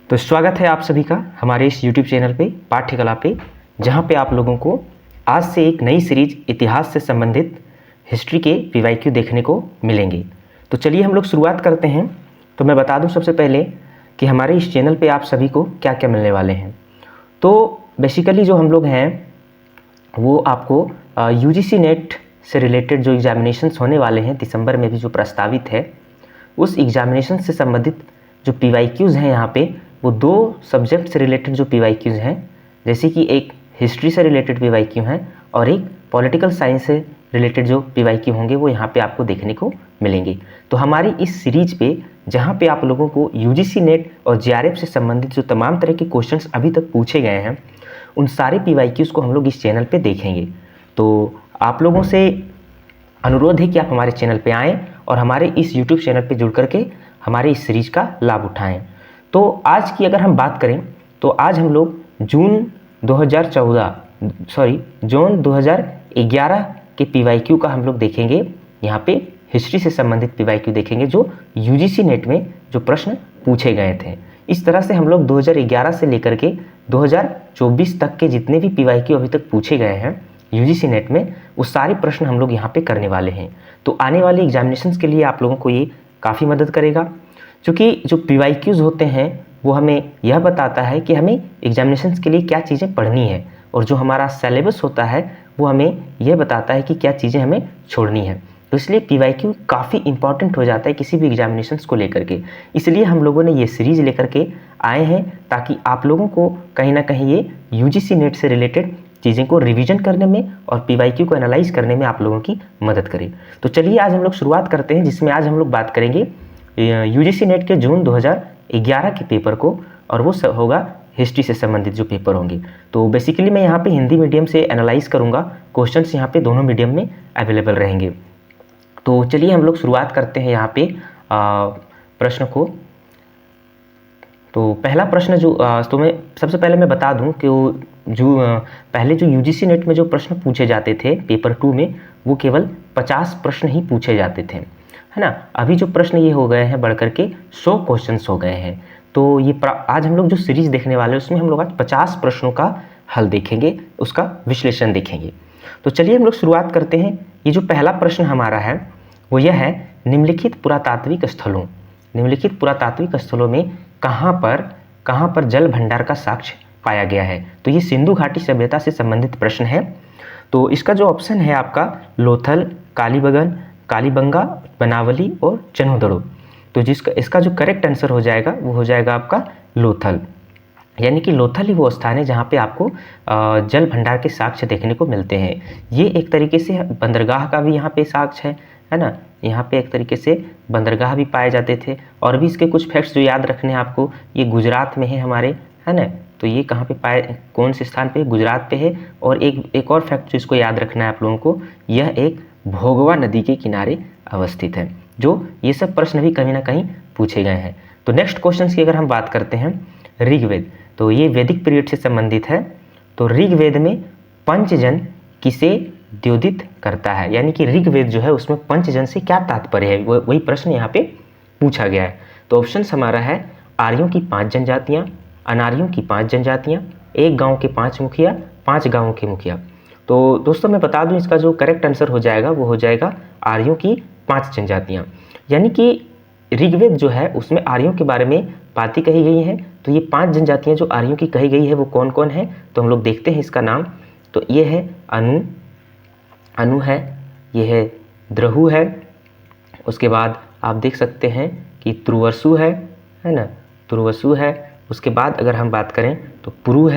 तो स्वागत है आप सभी का हमारे इस YouTube चैनल पे पाठ्यकला पे, जहाँ पे आप लोगों को आज से एक नई सीरीज इतिहास से संबंधित हिस्ट्री के PYQ देखने को मिलेंगे। तो चलिए हम लोग शुरुआत करते हैं। तो मैं बता दूं सबसे पहले कि हमारे इस चैनल पे आप सभी को क्या क्या मिलने वाले हैं। तो बेसिकली जो हम लोग हैं वो आपको UGC नेट से रिलेटेड जो एग्जामिनेशंस होने वाले हैं दिसंबर में भी जो प्रस्तावित है, उस एग्जामिनेशन से संबंधित जो PYQs हैं यहाँ पे वो दो सब्जेक्ट से रिलेटेड जो PYQs हैं, जैसे कि एक हिस्ट्री से रिलेटेड PYQ हैं और एक पॉलिटिकल साइंस से रिलेटेड जो PYQ होंगे वो यहाँ पे आपको देखने को मिलेंगे। तो हमारी इस सीरीज पे जहाँ पे आप लोगों को UGC नेट और JRF से संबंधित जो तमाम तरह के क्वेश्चंस अभी तक पूछे गए हैं उन सारे PYQs को हम लोग इस चैनल पे देखेंगे। तो आप लोगों से अनुरोध है कि आप हमारे चैनल पे आएँ और हमारे इस YouTube चैनल पे जुड़ करके हमारे इस सीरीज का लाभ उठाएं। तो आज की अगर हम बात करें तो आज हम लोग जून 2011 के PYQ का हम लोग देखेंगे। यहाँ पे हिस्ट्री से संबंधित PYQ देखेंगे जो UGC नेट में जो प्रश्न पूछे गए थे। इस तरह से हम लोग 2011 से लेकर के 2024 तक के जितने भी PYQ अभी तक पूछे गए हैं UGC नेट में वो सारे प्रश्न हम लोग यहाँ पे करने वाले हैं। तो आने वाले एग्जामिनेशंस के लिए आप लोगों को ये काफ़ी मदद करेगा, क्योंकि जो PYQs होते हैं वो हमें यह बताता है कि हमें एग्जामिनेशंस के लिए क्या चीज़ें पढ़नी है, और जो हमारा सिलेबस होता है वो हमें यह बताता है कि क्या चीज़ें हमें छोड़नी है। तो इसलिए PYQ काफ़ी इंपॉर्टेंट हो जाता है किसी भी एग्जामिनेशंस को लेकर के। इसलिए हम लोगों ने ये सीरीज़ लेकर के आए हैं ताकि आप लोगों को कहीं ना कहीं ये UGC नेट से रिलेटेड चीज़ें को रिवीजन करने में और PYQ को एनालाइज करने में आप लोगों की मदद करें। तो चलिए आज हम लोग शुरुआत करते हैं, जिसमें आज हम लोग बात करेंगे UGC नेट के जून 2011 के पेपर को, और वो होगा हिस्ट्री से संबंधित जो पेपर होंगे। तो बेसिकली मैं यहाँ पे हिंदी मीडियम से एनालाइज करूँगा, क्वेश्चंस यहाँ पे दोनों मीडियम में अवेलेबल रहेंगे। तो चलिए हम लोग शुरुआत करते हैं यहाँ पे प्रश्न को। तो पहला प्रश्न जो तो मैं सबसे पहले मैं बता दूं कि पहले जो UGC नेट में जो प्रश्न पूछे जाते थे पेपर 2 में वो केवल 50 प्रश्न ही पूछे जाते थे, है ना। अभी जो प्रश्न ये हो गए हैं बढ़ करके 100 क्वेश्चंस हो गए हैं। तो ये आज हम लोग जो सीरीज देखने वाले हैं उसमें हम लोग आज 50 प्रश्नों का हल देखेंगे, उसका विश्लेषण देखेंगे। तो चलिए हम लोग शुरुआत करते हैं। ये जो पहला प्रश्न हमारा है वो यह है, निम्नलिखित पुरातात्विक स्थलों में कहाँ पर जल भंडार का साक्ष्य पाया गया है। तो ये सिंधु घाटी सभ्यता से संबंधित प्रश्न है। तो इसका जो ऑप्शन है आपका लोथल, कालीबंगा, बनावली और चनोदड़ो। तो इसका जो करेक्ट आंसर हो जाएगा वो हो जाएगा आपका लोथल, यानी कि लोथल ही वो स्थान है जहाँ पे आपको जल भंडार के साक्ष्य देखने को मिलते हैं। ये एक तरीके से बंदरगाह का भी यहाँ पे साक्ष्य है ना। यहाँ पे एक तरीके से बंदरगाह भी पाए जाते थे। और भी इसके कुछ फैक्ट्स जो याद रखने हैं आपको, ये गुजरात में है हमारे, है ना। तो ये कहाँ पे पाए, कौन से स्थान पे, गुजरात पे है। और एक और फैक्ट जो इसको याद रखना है आप लोगों को, यह एक भोगवा नदी के किनारे अवस्थित है। जो ये सब प्रश्न भी कहीं ना कहीं पूछे गए हैं। तो नेक्स्ट क्वेश्चन की अगर हम बात करते हैं, ऋग्वेद, तो ये वैदिक पीरियड से संबंधित है। तो ऋग्वेद में पंचजन किसे द्योतित करता है, यानी कि ऋग्वेद जो है उसमें पंचजन से क्या तात्पर्य है, वही प्रश्न यहाँ पे पूछा गया है। तो ऑप्शन हमारा है आर्यों की 5 जनजातियाँ, अनार्यों की 5 जनजातियाँ, एक गाँव के 5 मुखिया, 5 गाँवों के मुखिया। तो दोस्तों मैं बता दूं इसका जो करेक्ट आंसर हो जाएगा वो हो जाएगा आर्यों की 5 जनजातियाँ। यानी कि ऋग्वेद जो है उसमें आर्यों के बारे में बातें कही गई हैं। तो ये 5 जनजातियाँ जो आर्यों की कही गई है वो कौन कौन है, तो हम लोग देखते हैं इसका नाम। तो ये है अनु है, ये है द्रहु है, उसके बाद आप देख सकते हैं कि तुर्वसु है ना, तुर्वसु है। उसके बाद अगर हम बात करें तो पुरु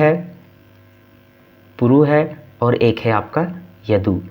है और एक है आपका यदु।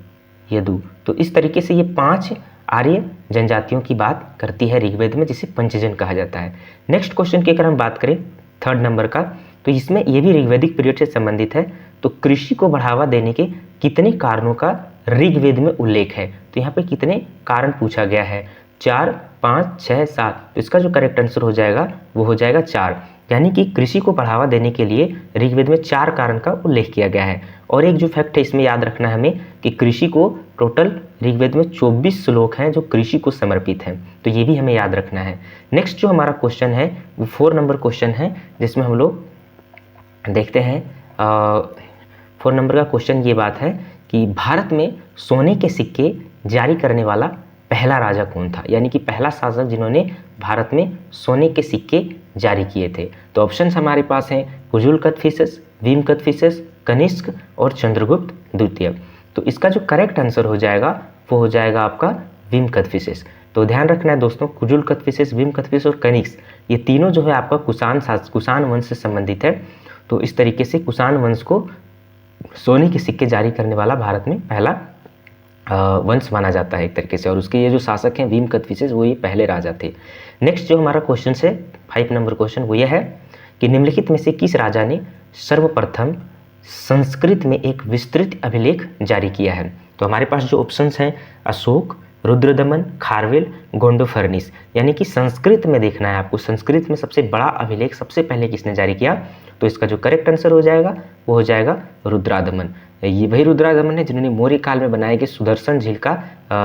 तो इस तरीके से ये 5 आर्य जनजातियों की बात करती है ऋग्वेद में, जिसे पंचजन कहा जाता है। नेक्स्ट क्वेश्चन की अगर हम बात करें 3rd नंबर का, तो इसमें ये भी ऋग्वैदिक पीरियड से संबंधित है। तो कृषि को बढ़ावा देने के कितने कारणों का ऋग्वेद में उल्लेख है। तो यहाँ पे कितने कारण पूछा गया है, 4, 5, 6, 7। तो इसका जो करेक्ट आंसर हो जाएगा वो हो जाएगा 4, यानी कि कृषि को बढ़ावा देने के लिए ऋग्वेद में 4 कारण का उल्लेख किया गया है। और एक जो फैक्ट है इसमें याद रखना है हमें कि कृषि को टोटल ऋग्वेद में 24 श्लोक हैं जो कृषि को समर्पित हैं, तो ये भी हमें याद रखना है। नेक्स्ट जो हमारा क्वेश्चन है वो 4 नंबर क्वेश्चन है, जिसमें हम लोग देखते हैं 4 नंबर का क्वेश्चन ये बात है कि भारत में सोने के सिक्के जारी करने वाला पहला राजा कौन था, यानी कि पहला शासक जिन्होंने भारत में सोने के सिक्के जारी किए थे। तो ऑप्शंस हमारे पास हैं कुजुल कदफिसेस, भीम कदफिसेस, कनिष्क और चंद्रगुप्त द्वितीय। तो इसका जो करेक्ट आंसर हो जाएगा वो हो जाएगा आपका भीम कदफिसेस। तो ध्यान रखना है दोस्तों, कुजुल कदफिसेस, भीम कदफिसेस और कनिष्क ये तीनों जो है आपका कुषाण वंश से संबंधित है। तो इस तरीके से कुषाण वंश को सोने के सिक्के जारी करने वाला भारत में पहला वंश माना जाता है एक तरीके से, और उसके ये जो शासक हैं भीम कदफिसेस वो ये पहले राजा थे। नेक्स्ट जो हमारा क्वेश्चन है 5 नंबर क्वेश्चन वो यह है कि निम्नलिखित में से किस राजा ने सर्वप्रथम संस्कृत में एक विस्तृत अभिलेख जारी किया है। तो हमारे पास जो ऑप्शंस हैं अशोक, रुद्रदमन, खारवेल, गोंडोफर्निस, यानी कि संस्कृत में देखना है आपको, संस्कृत में सबसे बड़ा अभिलेख सबसे पहले किसने जारी किया। तो इसका जो करेक्ट आंसर हो जाएगा वो हो जाएगा रुद्रादमन। ये वही रुद्रादमन है जिन्होंने मौर्य काल में बनाए गए सुदर्शन झील का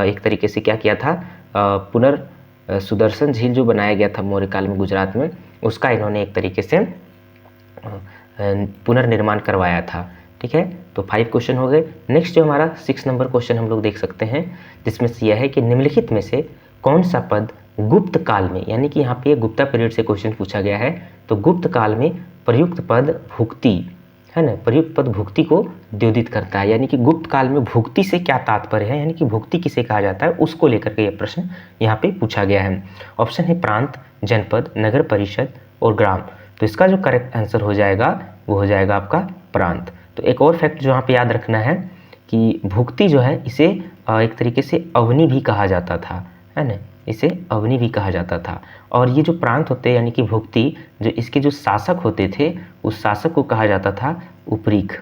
एक तरीके से क्या किया था, सुदर्शन झील जो बनाया गया था मौर्य काल में गुजरात में, उसका इन्होंने एक तरीके से पुनर्निर्माण करवाया था। ठीक है, तो 5 क्वेश्चन हो गए। नेक्स्ट जो हमारा 6 नंबर क्वेश्चन हम लोग देख सकते हैं, जिसमें से यह है कि निम्नलिखित में से कौन सा पद गुप्त काल में, यानी कि यहाँ पे गुप्ता पीरियड से क्वेश्चन पूछा गया है, तो गुप्त काल में प्रयुक्त पद भुक्ति है ना, प्रयुक्त पद भुक्ति को द्योतित करता है। यानी कि गुप्त काल में भुक्ति से क्या तात्पर्य है, यानी कि भुक्ति किसे कहा जाता है, उसको लेकर के यह प्रश्न यहाँ पे पूछा गया है। ऑप्शन है प्रांत, जनपद, नगर परिषद और ग्राम। तो इसका जो करेक्ट आंसर हो जाएगा वो हो जाएगा आपका प्रांत। तो एक और फैक्ट जो यहाँ पे याद रखना है कि भुक्ति जो है इसे एक तरीके से अवनी भी कहा जाता था, है ना, इसे अवनी भी कहा जाता था। और ये जो प्रांत होते हैं यानी कि भुक्ति, जो इसके जो शासक होते थे उस शासक को कहा जाता था उपरीक,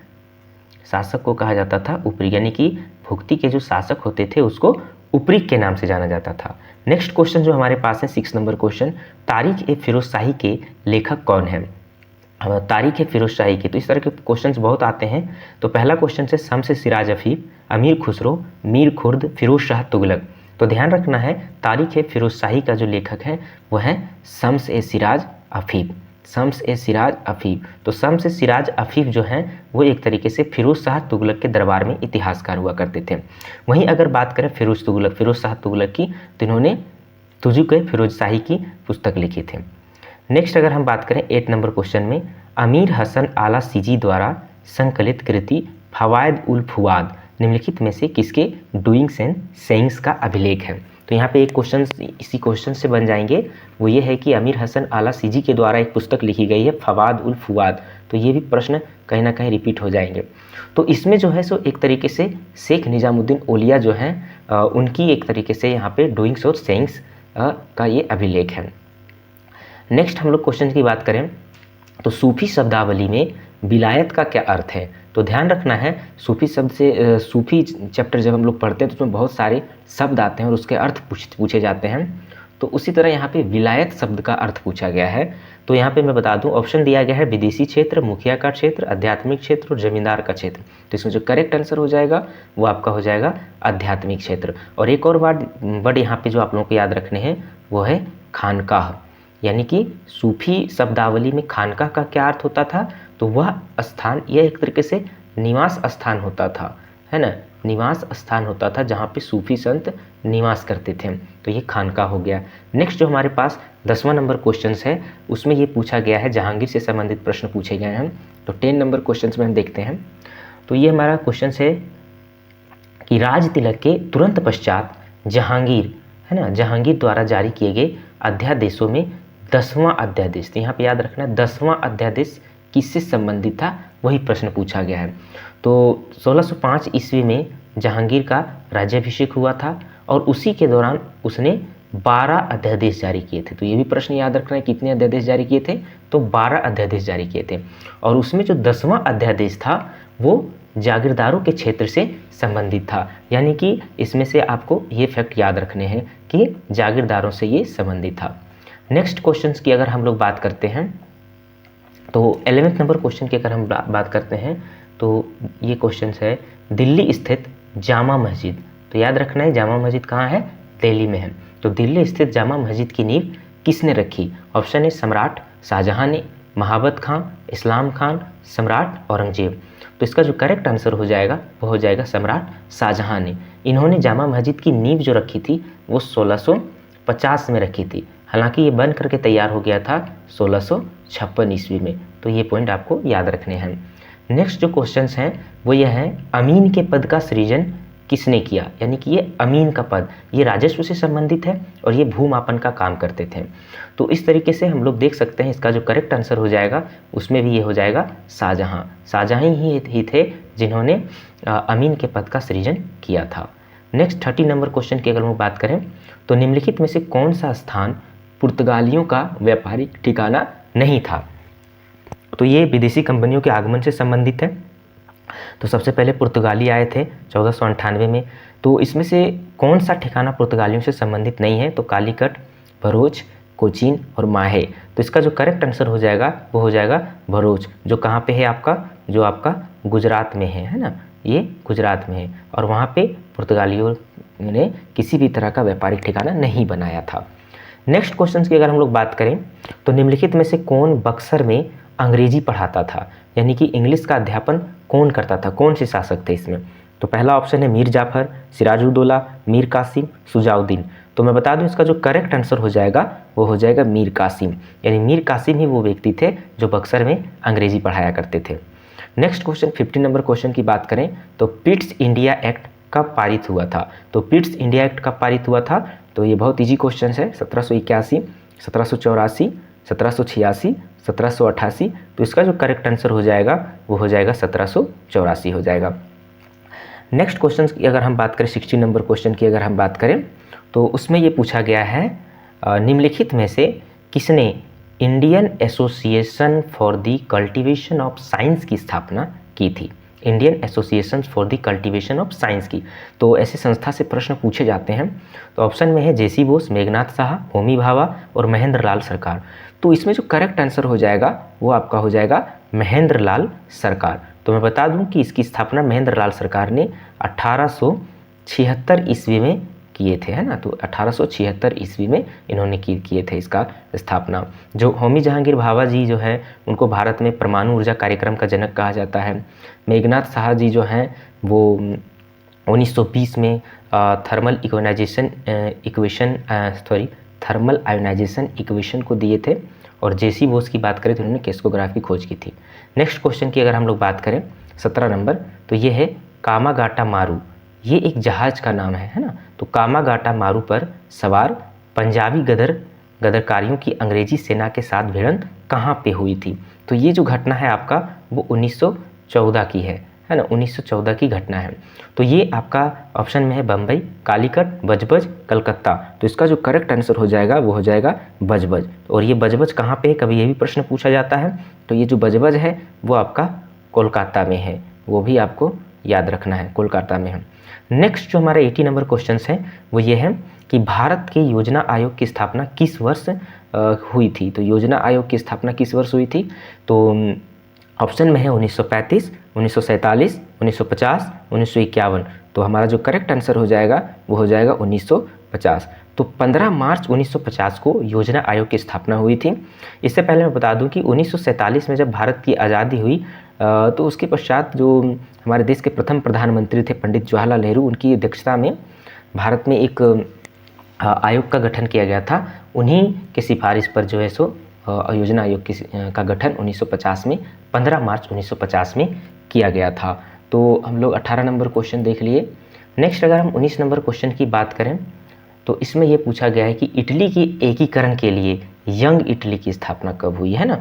शासक को कहा जाता था उपरीक, यानी कि भुक्ति के जो शासक होते थे उसको उपरीक के नाम से जाना जाता था। नेक्स्ट क्वेश्चन जो हमारे पास है 6 नंबर क्वेश्चन, तारीख ए फिरोज शाही के लेखक कौन है। तारीख है फिरोज शाही की, तो इस तरह के क्वेश्चंस बहुत आते हैं। तो पहला क्वेश्चन है शम्स सिराज अफीफ, अमीर खुसरो, मीर खुर्द, फिरोज शाह तुगलक। तो ध्यान रखना है तारीख है फिरोज शाही का जो लेखक है वह है शम्स ए सिराज अफीफ, शम्स ए सिराज अफीफ। तो शम्स ए सिराज अफीफ जो हैं वो एक तरीके से फिरोज शाह तुगलक के दरबार में इतिहासकार हुआ करते थे। वहीं अगर बात करें फिरोज शाह तुगलक की, तो इन्होंने तुजुक फिरोज शाही की पुस्तक लिखी थी। नेक्स्ट अगर हम बात करें 8 नंबर क्वेश्चन में, अमीर हसन आला सीजी द्वारा संकलित कृति फवायद उल फुआद निम्नलिखित में से किसके डूइंग्स एंड सेइंग्स का अभिलेख है। तो यहाँ पे एक क्वेश्चन इसी क्वेश्चन से बन जाएंगे, वो ये है कि अमीर हसन आला सीजी के द्वारा एक पुस्तक लिखी गई है फवाद उल फुआद। तो ये भी प्रश्न कहीं ना कहीं रिपीट हो जाएंगे। तो इसमें जो है सो एक तरीके से शेख निजामुद्दीन औलिया जो हैं उनकी एक तरीके से यहाँ पे डूइंग्स और सेइंग्स का ये अभिलेख है। नेक्स्ट हम लोग क्वेश्चन की बात करें तो सूफी शब्दावली में विलायत का क्या अर्थ है। तो ध्यान रखना है सूफी शब्द से सूफी चैप्टर जब हम लोग पढ़ते हैं तो उसमें बहुत सारे शब्द आते हैं और उसके अर्थ पूछे जाते हैं। तो उसी तरह यहाँ पे विलायत शब्द का अर्थ पूछा गया है। तो यहाँ पे मैं बता दूं ऑप्शन दिया गया है विदेशी क्षेत्र, मुखिया का क्षेत्र, आध्यात्मिक क्षेत्र और जमींदार का क्षेत्र। तो इसमें जो करेक्ट आंसर हो जाएगा वो आपका हो जाएगा आध्यात्मिक क्षेत्र। और एक और वर्ड यहाँ पे जो आप लोगों को याद रखने हैं वो है खानकाह, यानी कि सूफी शब्दावली में खानकाह का क्या अर्थ होता था। तो वह स्थान, यह एक तरीके से निवास स्थान होता था, है ना, निवास स्थान होता था जहाँ पे सूफी संत निवास करते थे। तो ये खानकाह हो गया। नेक्स्ट जो हमारे पास 10वां नंबर क्वेश्चन है उसमें ये पूछा गया है, जहांगीर से संबंधित प्रश्न पूछे गए हैं। तो 10 नंबर क्वेश्चन में हम देखते हैं। तो ये हमारा क्वेश्चन है कि राज तिलक के तुरंत पश्चात जहांगीर, है ना, जहांगीर द्वारा जारी किए गए अध्यादेशों में 10वां अध्यादेश, तो यहाँ पे याद रखना 10वां अध्यादेश किससे संबंधित था, वही प्रश्न पूछा गया है। तो 1605 ईस्वी में जहांगीर का राज्याभिषेक हुआ था और उसी के दौरान उसने 12 अध्यादेश जारी किए थे। तो ये भी प्रश्न याद रखना है कितने अध्यादेश जारी किए थे, तो 12 अध्यादेश जारी किए थे। और उसमें जो 10वां अध्यादेश था वो जागीरदारों के क्षेत्र से संबंधित था, यानी कि इसमें से आपको ये फैक्ट याद रखने हैं कि जागीरदारों से ये संबंधित था। नेक्स्ट क्वेश्चंस की अगर हम लोग बात करते हैं तो 11वें नंबर क्वेश्चन की अगर हम बात करते हैं तो ये क्वेश्चन है दिल्ली स्थित जामा मस्जिद। तो याद रखना है जामा मस्जिद कहाँ है, दिल्ली में है। तो दिल्ली स्थित जामा मस्जिद की नींव किसने रखी? ऑप्शन है सम्राट शाहजहां ने, महाबत खां, इस्लाम खान, सम्राट औरंगजेब। तो इसका जो करेक्ट आंसर हो जाएगा वो हो जाएगा सम्राट शाहजहां ने। इन्होंने जामा मस्जिद की नींव जो रखी थी वो 1650 में रखी थी, हालांकि ये बन करके तैयार हो गया था 1656 ईस्वी में। तो ये पॉइंट आपको याद रखने हैं। नेक्स्ट जो क्वेश्चंस हैं वो ये हैं अमीन के पद का सृजन किसने किया? यानी कि ये अमीन का पद ये राजस्व से संबंधित है और ये भूमापन का काम करते थे। तो इस तरीके से हम लोग देख सकते हैं इसका जो करेक्ट आंसर हो जाएगा उसमें भी ये हो जाएगा शाहजहां। शाहजहां ही थे जिन्होंने अमीन के पद का सृजन किया था। नेक्स्ट 30 नंबर क्वेश्चन की अगर हम बात करें तो निम्नलिखित में से कौन सा स्थान पुर्तगालियों का व्यापारिक ठिकाना नहीं था? तो ये विदेशी कंपनियों के आगमन से संबंधित है। तो सबसे पहले पुर्तगाली आए थे 1498 में। तो इसमें से कौन सा ठिकाना पुर्तगालियों से संबंधित नहीं है? तो कालीकट, भरूच, कोचीन और माहे। तो इसका जो करेक्ट आंसर हो जाएगा वो हो जाएगा भरूच, जो कहाँ पे है आपका, जो आपका गुजरात में है ना, ये गुजरात में है। और वहाँ पे पुर्तगालियों ने किसी भी तरह का व्यापारिक ठिकाना नहीं बनाया था। नेक्स्ट क्वेश्चन की अगर हम लोग बात करें तो निम्नलिखित में से कौन बक्सर में अंग्रेजी पढ़ाता था? यानी कि इंग्लिश का अध्यापन कौन करता था, कौन से शासक थे इसमें? तो पहला ऑप्शन है मीर जाफर, सिराजुद्दौला, मीर कासिम, सुजाउद्दीन। तो मैं बता दूं इसका जो करेक्ट आंसर हो जाएगा वो हो जाएगा मीर कासिम। यानी मीर कासिम ही वो व्यक्ति थे जो बक्सर में अंग्रेजी पढ़ाया करते थे। नेक्स्ट क्वेश्चन 15 नंबर क्वेश्चन की बात करें तो पिट्स इंडिया एक्ट कब पारित हुआ था? तो पिट्स इंडिया एक्ट कब पारित हुआ था? तो ये बहुत ईजी क्वेश्चन है। 1781, 1784, 1786, 1788। तो इसका जो करेक्ट आंसर हो जाएगा वो हो जाएगा 1784 हो जाएगा। नेक्स्ट क्वेश्चन की अगर हम बात करें 16 नंबर क्वेश्चन की अगर हम बात करें तो उसमें ये पूछा गया है निम्नलिखित में से किसने Indian association for the cultivation of science की स्थापना की थी? Indian association for the cultivation of science की। तो ऐसे संस्था से प्रश्न पूछे जाते हैं। तो ऑप्शन में है जेसी बोस, मेघनाथ साहा, होमी भाभा और महेंद्र लाल सरकार। तो इसमें जो करेक्ट आंसर हो जाएगा वो आपका हो जाएगा महेंद्र लाल सरकार। तो मैं बता दूं कि इसकी स्थापना महेंद्र लाल सरकार ने 1876 ईस्वी में किए थे, है ना। तो 1876 ईस्वी में इन्होंने किए थे इसका स्थापना। जो होमी जहांगीर भाभा जी जो है उनको भारत में परमाणु ऊर्जा कार्यक्रम का जनक कहा जाता है। मेघनाथ साहा जी जो हैं वो 1920 में थर्मल आयोनाइजेशन इक्वेशन को दिए थे। और जेसी बोस की बात करें तो उन्होंने क्रिस्टोग्राफी खोज की थी। नेक्स्ट क्वेश्चन की अगर हम लोग बात करें 17 नंबर तो ये है कामागाटा मारू। ये एक जहाज का नाम है ना। तो कामागाटा मारू पर सवार पंजाबी गदरकारियों की अंग्रेजी सेना के साथ भिड़ंत कहाँ पे हुई थी? तो ये जो घटना है आपका वो 1914 की है ना। 1914 की घटना है। तो ये आपका ऑप्शन में है बम्बई, कालीकट, बजबज, कलकत्ता। तो इसका जो करेक्ट आंसर हो जाएगा वो हो जाएगा बजबज। और ये बजबज कहाँ पे है, कभी ये भी प्रश्न पूछा जाता है। तो ये जो बजबज है वो आपका कोलकाता में है, वो भी आपको याद रखना है, कोलकाता में है। नेक्स्ट जो हमारा 80 नंबर क्वेश्चन है वो ये है कि भारत के योजना आयोग की स्थापना किस वर्ष हुई थी? तो योजना आयोग की स्थापना किस वर्ष हुई थी? तो ऑप्शन में है 1935, 1947, 1950, 1951। तो हमारा जो करेक्ट आंसर हो जाएगा वो हो जाएगा 1950। तो 15 मार्च 1950 को योजना आयोग की स्थापना हुई थी। इससे पहले मैं बता दूं कि 1947 में जब भारत की आज़ादी हुई तो उसके पश्चात जो हमारे देश के प्रथम प्रधानमंत्री थे पंडित जवाहरलाल नेहरू, उनकी अध्यक्षता में भारत में एक आयोग का गठन किया गया था। उन्हीं के सिफारिश पर जो है सो योजना आयोग का गठन 1950 में 15 मार्च 1950 में किया गया था। तो हम लोग 18 नंबर क्वेश्चन देख लिए। नेक्स्ट अगर हम 19 नंबर क्वेश्चन की बात करें तो इसमें यह पूछा गया है कि इटली की एकीकरण के लिए यंग इटली की स्थापना कब हुई है ना।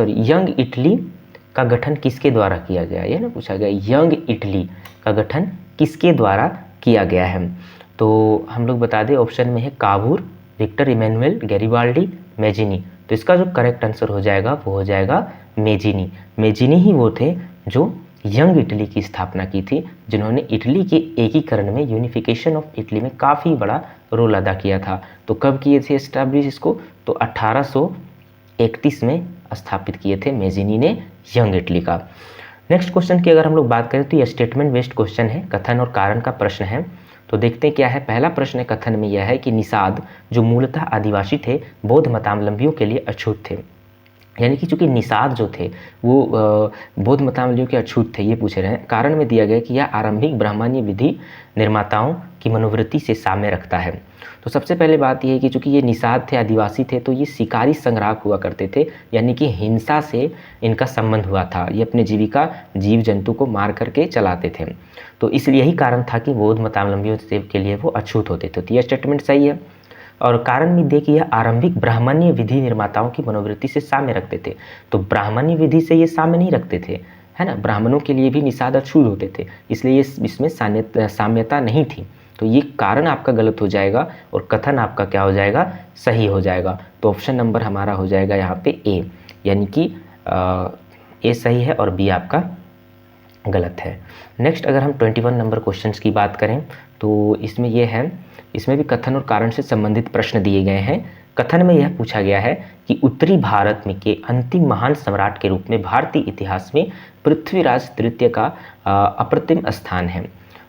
यंग इटली का गठन किसके द्वारा किया गया, ये ना पूछा गया यंग इटली का गठन किसके द्वारा किया गया है। तो हम लोग बता दें ऑप्शन में है Cavour, Victor Emmanuel, Garibaldi, Mazzini. तो इसका जो करेक्ट आंसर हो जाएगा वो हो जाएगा मेजिनी। मेजिनी ही वो थे जो यंग इटली की स्थापना की थी, जिन्होंने इटली के एकीकरण में, यूनिफिकेशन ऑफ इटली में काफ़ी बड़ा रोल अदा किया था। तो कब किए थे एस्टैब्लिश इसको? तो 1831 में स्थापित किए थे मेजिनी ने यंग इटली का। नेक्स्ट क्वेश्चन की अगर हम लोग बात करें तो ये स्टेटमेंट बेस्ड क्वेश्चन है, कथन और कारण का प्रश्न है। तो देखते हैं क्या है। पहला प्रश्न कथन में यह है कि निषाद जो मूलतः आदिवासी थे बौद्ध मतावलंबियों के लिए अछूत थे। यानी कि चूंकि निषाद जो थे वो बौद्ध मतावलंबियों के अछूत थे, ये पूछ रहे हैं। कारण में दिया गया कि यह आरंभिक ब्राह्मणीय विधि निर्माताओं की मनोवृत्ति से साम्य रखता है। तो सबसे पहले बात यह है कि चूंकि ये निषाद थे, आदिवासी थे, तो ये शिकारी संग्राहक हुआ करते थे, यानी कि हिंसा से इनका संबंध हुआ था। ये अपने जीविका जीव जंतु को मार करके चलाते थे। तो इसलिए यही कारण था कि बौद्ध मतावलंबियों के लिए वो अछूत होते थे। तो यह स्टेटमेंट सही है। और कारण भी देखिए यह आरंभिक ब्राह्मणीय विधि निर्माताओं की मनोवृत्ति से साम्य रखते थे। तो ब्राह्मणीय विधि से ये साम्य नहीं रखते थे, है ना। ब्राह्मणों के लिए भी निषाद अछूत होते थे, इसलिए इसमें साम्यता नहीं थी। तो ये कारण आपका गलत हो जाएगा और कथन आपका क्या हो जाएगा, सही हो जाएगा। तो ऑप्शन नंबर हमारा हो जाएगा यहाँ पे ए, यानी कि ए सही है और बी आपका गलत है। नेक्स्ट अगर हम 21 नंबर क्वेश्चंस की बात करें तो इसमें यह है, इसमें भी कथन और कारण से संबंधित प्रश्न दिए गए हैं। कथन में यह पूछा गया है कि उत्तरी भारत में के अंतिम महान सम्राट के रूप में भारतीय इतिहास में पृथ्वीराज तृतीय का अप्रतिम स्थान है।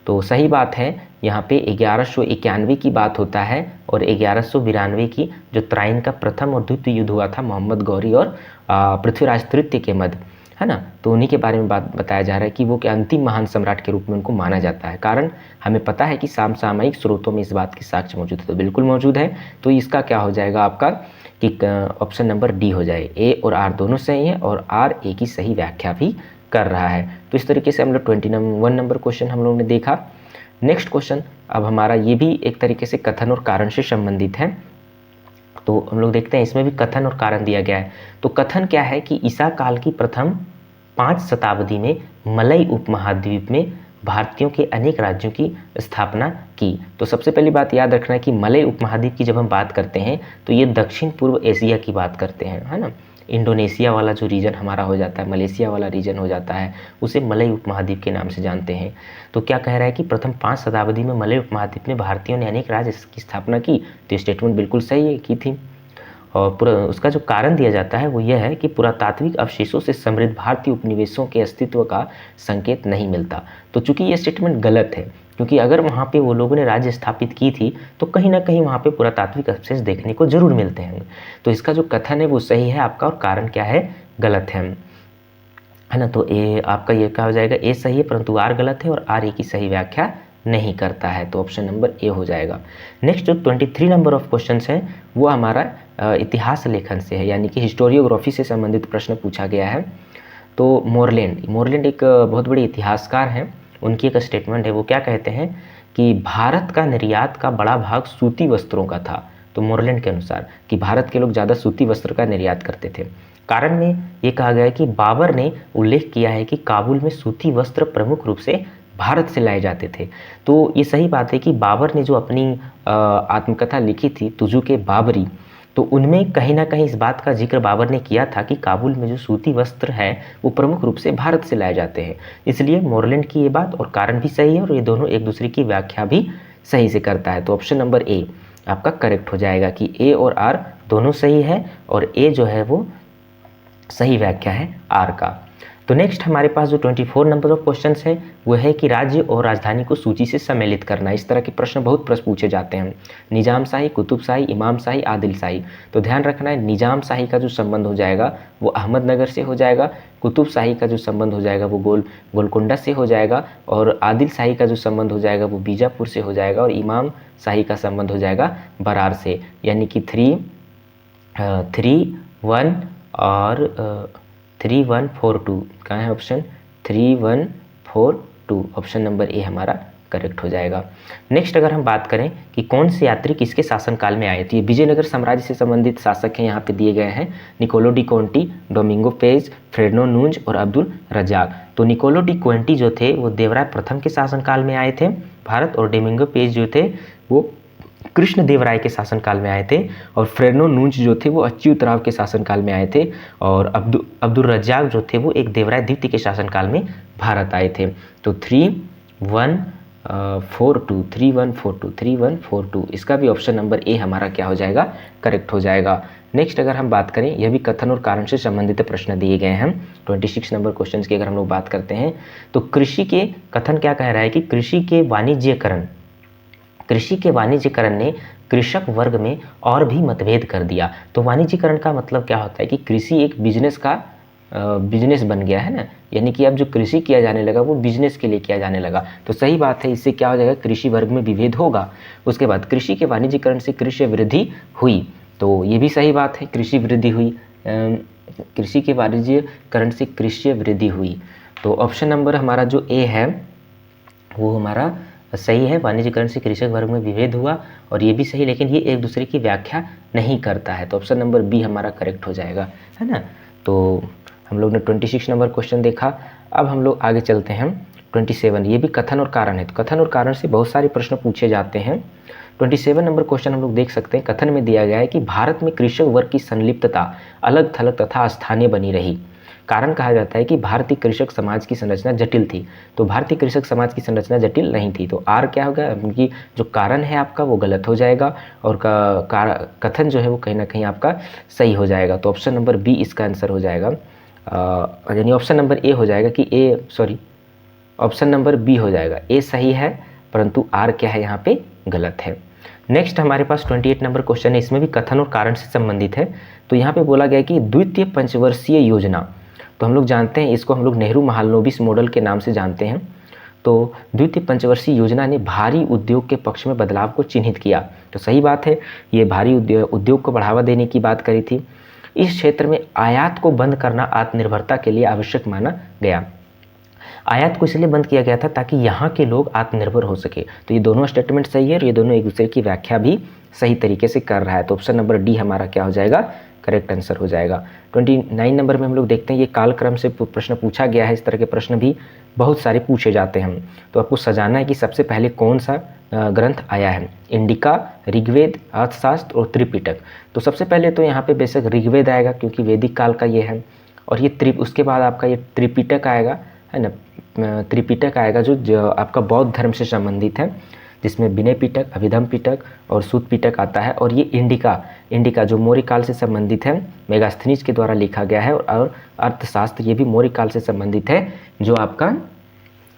तो सही बात है, यहाँ पे 1191 की बात होता है और 1192 की जो तराइन का प्रथम और द्वितीय युद्ध हुआ था मोहम्मद गौरी और पृथ्वीराज तृतीय के मध्य, है ना। तो उन्हीं के बारे में बात बताया जा रहा है कि वो के अंतिम महान सम्राट के रूप में उनको माना जाता है। कारण हमें पता है कि समसामयिक स्रोतों में इस बात की साक्ष्य मौजूद है, तो बिल्कुल मौजूद है। तो इसका क्या हो जाएगा आपका कि ऑप्शन नंबर डी हो जाए। ए और आर दोनों सही है और आर ए की सही व्याख्या भी कर रहा है। तो इस तरीके से हम लोग 21 नंबर क्वेश्चन हम लोग ने देखा। नेक्स्ट क्वेश्चन अब हमारा ये भी एक तरीके से कथन और कारण से संबंधित है। तो हम लोग देखते हैं इसमें भी कथन और कारण दिया गया है। तो कथन क्या है कि ईसा काल की प्रथम 5 शताब्दी में मलय उपमहाद्वीप में भारतीयों के अनेक राज्यों की स्थापना की। तो सबसे पहली बात याद रखना है कि मलय उपमहाद्वीप की जब हम बात करते हैं तो ये दक्षिण पूर्व एशिया की बात करते हैं, है ना। इंडोनेशिया वाला जो रीजन हमारा हो जाता है, मलेशिया वाला रीजन हो जाता है, उसे मलय उपमहाद्वीप के नाम से जानते हैं। तो क्या कह रहा है कि प्रथम 5 शताब्दी में मलय उपमहाद्वीप में भारतीयों ने अनेक राज्य की स्थापना की। तो स्टेटमेंट बिल्कुल सही है, की थी। और उसका जो कारण दिया जाता है वो यह है कि पुरातात्विक अवशेषों से समृद्ध भारतीय उपनिवेशों के अस्तित्व का संकेत नहीं मिलता। तो चूंकि ये स्टेटमेंट गलत है, क्योंकि अगर वहाँ पे वो लोगों ने राज्य स्थापित की थी तो कहीं ना कहीं वहाँ पे पुरातात्विक अवशेष देखने को जरूर मिलते हैं। तो इसका जो कथन है वो सही है आपका और कारण क्या है, गलत है ना। तो ए आपका ये क्या हो जाएगा, ए सही है परंतु आर गलत है और आर ए की सही व्याख्या नहीं करता है। तो ऑप्शन नंबर ए हो जाएगा। नेक्स्ट जो 23 नंबर ऑफ क्वेश्चंस हैं वो हमारा इतिहास लेखन से है, यानी कि हिस्टोरियोग्राफी से संबंधित प्रश्न पूछा गया है। तो मोरलैंड एक बहुत बड़े इतिहासकार हैं, उनकी एक स्टेटमेंट है। वो क्या कहते हैं कि भारत का निर्यात का बड़ा भाग सूती वस्त्रों का था। तो मोरलैंड के अनुसार कि भारत के लोग ज़्यादा सूती वस्त्र का निर्यात करते थे। कारण में ये कहा गया है कि बाबर ने उल्लेख किया है कि काबुल में सूती वस्त्र प्रमुख रूप से भारत से लाए जाते थे। तो ये सही बात है कि बाबर ने जो अपनी आत्मकथा लिखी थी तुजु के बाबरी, तो उनमें कहीं ना कहीं इस बात का जिक्र बाबर ने किया था कि काबुल में जो सूती वस्त्र है वो प्रमुख रूप से भारत से लाए जाते हैं। इसलिए मोरलैंड की ये बात और कारण भी सही है और ये दोनों एक दूसरे की व्याख्या भी सही से करता है। तो ऑप्शन नंबर ए आपका करेक्ट हो जाएगा कि ए और आर दोनों सही है और ए जो है वो सही व्याख्या है आर का। तो नेक्स्ट हमारे पास जो 24 नंबर ऑफ क्वेश्चंस हैं वो है कि राज्य और राजधानी को सूची से सम्मिलित करना। इस तरह के प्रश्न बहुत प्रश्न पूछे जाते हैं। निजाम शाही, कुतुब शाही, इमाम शाही, आदिल शाही। तो ध्यान रखना है निजाम शाही का जो संबंध हो जाएगा वो अहमदनगर से हो जाएगा, कुतुब शाही का जो संबंध हो जाएगा वो गोलकुंडा से हो जाएगा और आदिल शाही का जो संबंध हो जाएगा वो बीजापुर से हो जाएगा और इमाम शाही का संबंध हो जाएगा बरार से। यानी कि 3, 1 और 3142 कहाँ है ऑप्शन 3142, ऑप्शन नंबर ए हमारा करेक्ट हो जाएगा। नेक्स्ट अगर हम बात करें कि कौन से यात्री किसके शासनकाल में आए, तो ये विजयनगर साम्राज्य से संबंधित शासक हैं, यहाँ पे दिए गए हैं Niccolo de Conti, Domingo Paes, Fernao Nuniz और अब्दुल रज्जाक। तो निकोलो डी कोंटी जो थे वो देवराय प्रथम के शासनकाल में आए थे भारत, और डोमिंगो पेज जो थे वो कृष्ण देवराय के शासनकाल में आए थे, और फ्रेडनो नूंज जो थे वो अच्युतराव के शासनकाल में आए थे, और अब्दुल रज्जाक जो थे वो एक देवराय द्वितीय के शासनकाल में भारत आए थे। तो 3, 1 423142 इसका भी ऑप्शन नंबर ए हमारा क्या हो जाएगा, करेक्ट हो जाएगा। नेक्स्ट अगर हम बात करें, यह भी कथन और कारण से संबंधित प्रश्न दिए गए हैं। 26 नंबर क्वेश्चन की अगर हम लोग बात करते हैं तो कृषि के कथन क्या कह रहा है कि कृषि के वाणिज्यकरण ने कृषक वर्ग में और भी मतभेद कर दिया। तो वाणिज्यकरण का मतलब क्या होता है कि कृषि एक बिजनेस बन गया है ना, यानी कि अब जो कृषि किया जाने लगा वो बिजनेस के लिए किया जाने लगा। तो सही बात है, इससे क्या हो जाएगा, कृषि वर्ग में विभेद होगा। उसके बाद कृषि के वाणिज्यकरण से कृषि वृद्धि हुई, तो ये भी सही बात है, कृषि वृद्धि हुई। कृषि के वाणिज्यकरण से कृषि वृद्धि हुई, तो ऑप्शन नंबर हमारा जो ए है वो हमारा सही है। वाणिज्यकरण से कृषक वर्ग में विभेद हुआ, और ये भी सही, लेकिन ये एक दूसरे की व्याख्या नहीं करता है, तो ऑप्शन नंबर बी हमारा करेक्ट हो जाएगा, है ना। तो हम लोग ने 26 नंबर क्वेश्चन देखा। अब हम लोग आगे चलते हैं 27, ये भी कथन और कारण है। तो कथन और कारण से बहुत सारे प्रश्न पूछे जाते हैं। 27 नंबर क्वेश्चन हम लोग देख सकते हैं, कथन में दिया गया है कि भारत में कृषक वर्ग की संलिप्तता अलग थलग तथा स्थानीय बनी रही। कारण कहा जाता है कि भारतीय कृषक समाज की संरचना जटिल थी, तो भारतीय कृषक समाज की संरचना जटिल नहीं थी, तो आर क्या होगा, उनकी जो कारण है आपका वो गलत हो जाएगा, और कथन जो है वो कहीं ना कहीं आपका सही हो जाएगा। तो ऑप्शन नंबर बी इसका आंसर हो जाएगा, यानी ऑप्शन नंबर ए हो जाएगा कि ऑप्शन नंबर बी हो जाएगा, ए सही है परंतु आर क्या है यहाँ पे गलत है। नेक्स्ट हमारे पास 28 नंबर क्वेश्चन है, इसमें भी कथन और कारण से संबंधित है। तो यहाँ पे बोला गया कि द्वितीय पंचवर्षीय योजना, तो हम लोग जानते हैं इसको हम लोग नेहरू महालनोबिस मॉडल के नाम से जानते हैं। तो द्वितीय पंचवर्षीय योजना ने भारी उद्योग के पक्ष में बदलाव को चिन्हित किया, तो सही बात है, ये भारी उद्योग को बढ़ावा देने की बात करी थी। इस क्षेत्र में आयात को बंद करना आत्मनिर्भरता के लिए आवश्यक माना गया। आयात को इसलिए बंद किया गया था ताकि यहाँ के लोग आत्मनिर्भर हो सके। तो ये दोनों स्टेटमेंट सही है और ये दोनों एक दूसरे की व्याख्या भी सही तरीके से कर रहा है, तो ऑप्शन नंबर डी हमारा क्या हो जाएगा, करेक्ट आंसर हो जाएगा। 29 नंबर में हम लोग देखते हैं, ये कालक्रम से प्रश्न पूछा गया है, इस तरह के प्रश्न भी बहुत सारे पूछे जाते हैं। तो आपको सजाना है कि सबसे पहले कौन सा ग्रंथ आया है, इंडिका, ऋग्वेद, अर्थशास्त्र और त्रिपिटक। तो सबसे पहले तो यहाँ पे बेशक ऋग्वेद आएगा क्योंकि वैदिक काल का ये है, और ये उसके बाद आपका ये त्रिपिटक आएगा, है ना। त्रिपिटक आएगा जो आपका बौद्ध धर्म से संबंधित है, जिसमें विनय पिटक, अभिधम पिटक और सूत पिटक आता है। और ये इंडिका जो मौर्य काल से संबंधित है, मेगास्थनीज के द्वारा लिखा गया है। और अर्थशास्त्र ये भी मौर्य काल से संबंधित है, जो आपका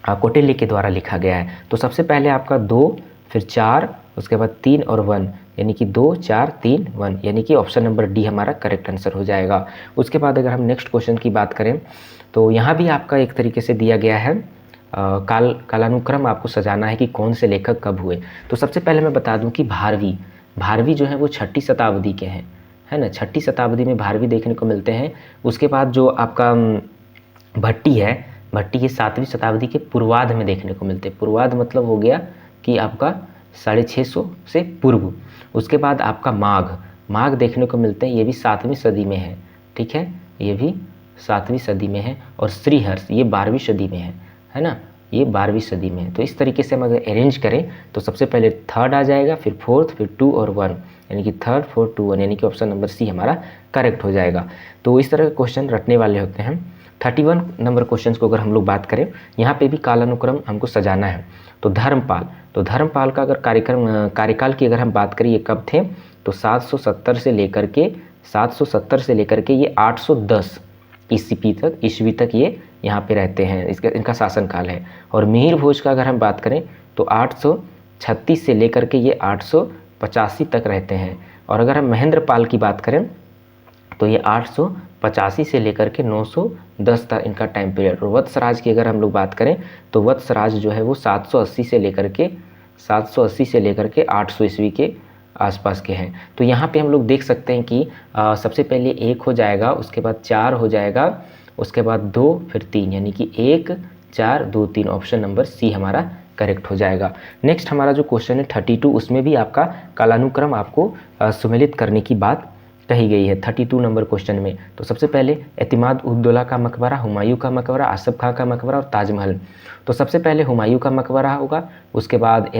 कौटिल्य के द्वारा लिखा गया है। तो सबसे पहले आपका 2, फिर 4, उसके बाद 3 और 1, यानी कि 2, 4, 3, 1, यानी कि ऑप्शन नंबर डी हमारा करेक्ट आंसर हो जाएगा। उसके बाद अगर हम नेक्स्ट क्वेश्चन की बात करें तो यहाँ भी आपका एक तरीके से दिया गया है, कालानुक्रम आपको सजाना है कि कौन से लेखक कब हुए। तो सबसे पहले मैं बता दूं कि भारवी जो है वो 6ठी शताब्दी के हैं, है ना। 6ठी शताब्दी में भारवी देखने को मिलते हैं। उसके बाद जो आपका भट्टी ये 7वीं शताब्दी के पूर्वार्ध में देखने को मिलते हैं। पूर्वार्ध मतलब हो गया कि आपका 650 से पूर्व। उसके बाद आपका माघ देखने को मिलते हैं, ये भी 7वीं सदी में है, ठीक है, ये भी 7वीं सदी में है। और श्रीहर्ष ये 12वीं सदी में है ना, ये 12वीं सदी में है। तो इस तरीके से हम अगर अरेंज करें तो सबसे पहले 3rd आ जाएगा, फिर 4th, फिर 2 और 1, यानी कि 3rd, 4, 2, 1, यानी कि ऑप्शन नंबर सी हमारा करेक्ट हो जाएगा। तो इस तरह के क्वेश्चन रटने वाले होते हैं। 31 नंबर क्वेश्चन को अगर हम लोग बात करें, यहाँ पे भी कालानुक्रम हमको सजाना है। तो धर्मपाल का अगर कार्यकाल की अगर हम बात करें, ये कब थे, तो 770 से लेकर के ये 810 ईस्वी तक ये यहाँ पे रहते हैं, इनका शासनकाल है। और मिहिर भोज का अगर हम बात करें तो 836 से लेकर के ये 885 तक रहते हैं। और अगर हम महेंद्र पाल की बात करें तो ये 885 से लेकर के 910 तक इनका टाइम पीरियड। और वत्सराज की अगर हम लोग बात करें तो वत्सराज जो है वो 780 से लेकर के 800 ईस्वी के आसपास के हैं। तो यहाँ पे हम लोग देख सकते हैं कि सबसे पहले 1 हो जाएगा, उसके बाद 4 हो जाएगा, उसके बाद 2, फिर 3, यानी कि 1, 4, 2, 3, ऑप्शन नंबर सी हमारा करेक्ट हो जाएगा। नेक्स्ट हमारा जो क्वेश्चन है 32, उसमें भी आपका कालानुक्रम आपको सुमेलित करने की बात कही गई है 32 नंबर क्वेश्चन में। तो सबसे पहले एतिमाद उद्दौला का मकबरा, हुमायूं का मकबरा, आसफ खां का मकबरा और ताजमहल। तो सबसे पहले हुमायूं का मकबरा होगा, उसके बाद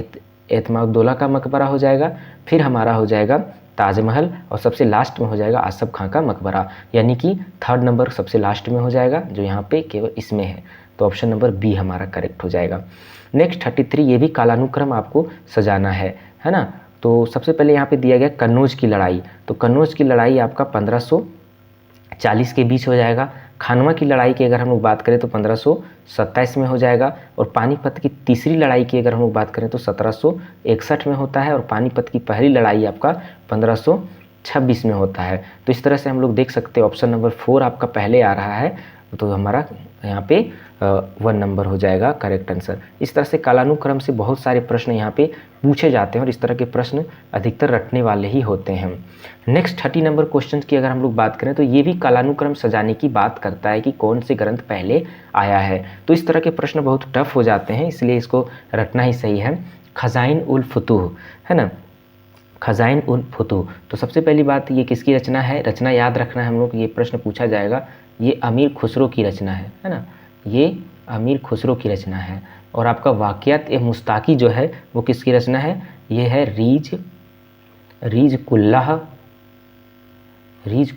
एतमादुद्दौला का मकबरा हो जाएगा, फिर हमारा हो जाएगा ताजमहल, और सबसे लास्ट में हो जाएगा आसफ खां का मकबरा, यानी कि 3rd नंबर सबसे लास्ट में हो जाएगा, जो यहाँ पे केवल इसमें है। तो ऑप्शन नंबर बी हमारा करेक्ट हो जाएगा। नेक्स्ट 33, ये भी कालानुक्रम आपको सजाना है ना। तो सबसे पहले यहाँ पे दिया गया कन्नौज की लड़ाई, तो कन्नौज की लड़ाई आपका 1540 के बीच हो जाएगा। खानवा की लड़ाई की अगर हम लोग बात करें तो 1527 में हो जाएगा। और पानीपत की तीसरी लड़ाई की अगर हम लोग बात करें तो 1761 में होता है। और पानीपत की पहली लड़ाई आपका 1526 में होता है। तो इस तरह से हम लोग देख सकते हैं ऑप्शन नंबर 4 आपका पहले आ रहा है, तो हमारा यहाँ पे 1 नंबर हो जाएगा करेक्ट आंसर। इस तरह से कालानुक्रम से बहुत सारे प्रश्न यहाँ पे पूछे जाते हैं और इस तरह के प्रश्न अधिकतर रटने वाले ही होते हैं। नेक्स्ट 30 नंबर क्वेश्चन की अगर हम लोग बात करें तो ये भी कालानुक्रम सजाने की बात करता है कि कौन से ग्रंथ पहले आया है। तो इस तरह के प्रश्न बहुत टफ हो जाते हैं, इसलिए इसको रटना ही सही है। खजाइन उल फुतूह है ना, खजाइन उल फुतूह। तो सबसे पहली बात ये किसकी रचना है, रचना याद रखना है हम लोग, ये प्रश्न पूछा जाएगा। ये अमीर खुसरो की रचना है ना, ये अमीर खुसरो की रचना है। और आपका वाक़ियात ए मुस्ताकी जो है वो किसकी रचना है, ये है रीज